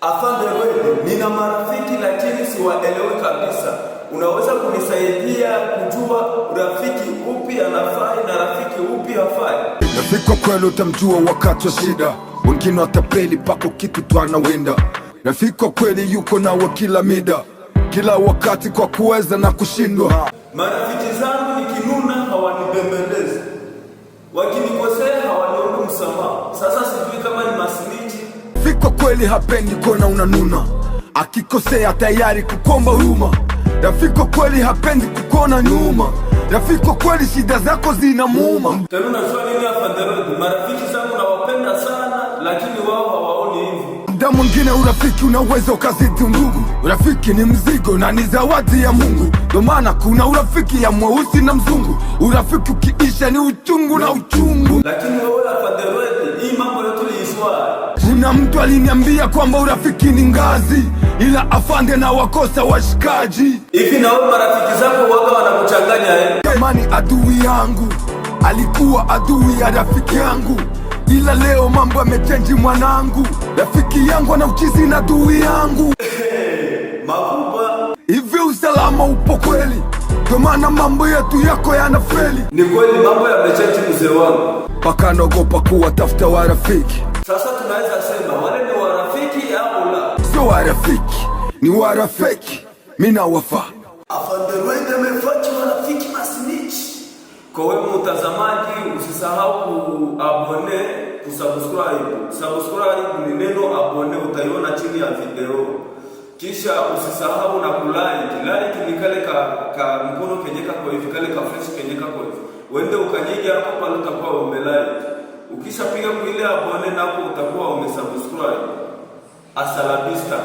Afande wewe, nina marafiki lakini siwaelewi kabisa. Unaweza kunisaidia kujua rafiki upi anafai na rafiki upi hafai? Rafiki kwa kweli utamjua wakati wa shida, wengine watapeli pako kitu tu anawenda. Rafiki kwa kweli yuko nawe kila mida, kila wakati kwa kuweza na kushindwa. Marafiki zangu nikinuna hawanibembelezi, wakinikosea hawaniombi msamaha. Sasa sijui kama ni masinichi. Rafiki kwa kweli hapendi kuona unanuna, akikosea tayari kukomba huruma. Rafiki kwa kweli hapendi kukuona nyuma, rafiki kwa kweli shida zako zinamuuma. Tena unajua nini afande? Marafiki zangu nawapenda sana, lakini wao hawaoni hivyo. Muda mwingine urafiki unaweza ukazidi ndugu. Urafiki ni mzigo na ni zawadi ya Mungu, ndio maana kuna urafiki ya mweusi na mzungu. Urafiki ukiisha ni uchungu na uchungu. Lakini wewe afande, hii mambo yote liishwa. Kuna mtu aliniambia kwamba urafiki ni ngazi, ila afande na wakosa washikaji. Hivi na wewe marafiki zako waga wanakuchanganya Jamani, adui yangu alikuwa adui ya rafiki yangu, ila leo mambo yamechange mwanangu. Rafiki yangu ana uchizi na adui yangu. Makubwa. Hivi usalama upo kweli? Kwa maana mambo yetu yako yanafeli. Ni kweli mambo yamechange mzee wangu, mpaka naogopa kuwatafuta warafiki. Sasa tunaweza sema wale ni warafiki au la? Sio warafiki, ni warafiki. Mimi nawafaa. Afande wewe amefuata warafiki masnitch. Kwa wewe mtazamaji, usisahau kuabone, kusubscribe. Subscribe ni neno abone, utaiona chini ya video. Kisha usisahau na kulike. Like ni kale ka mkono kenyeka kwa hivi, kale ka flash kenyeka kwa hivi. Uende ukanyige hapo pale utakuwa umelike. Ukishapiga kuile abone nako utakuwa umesubscribe. Hasta la vista.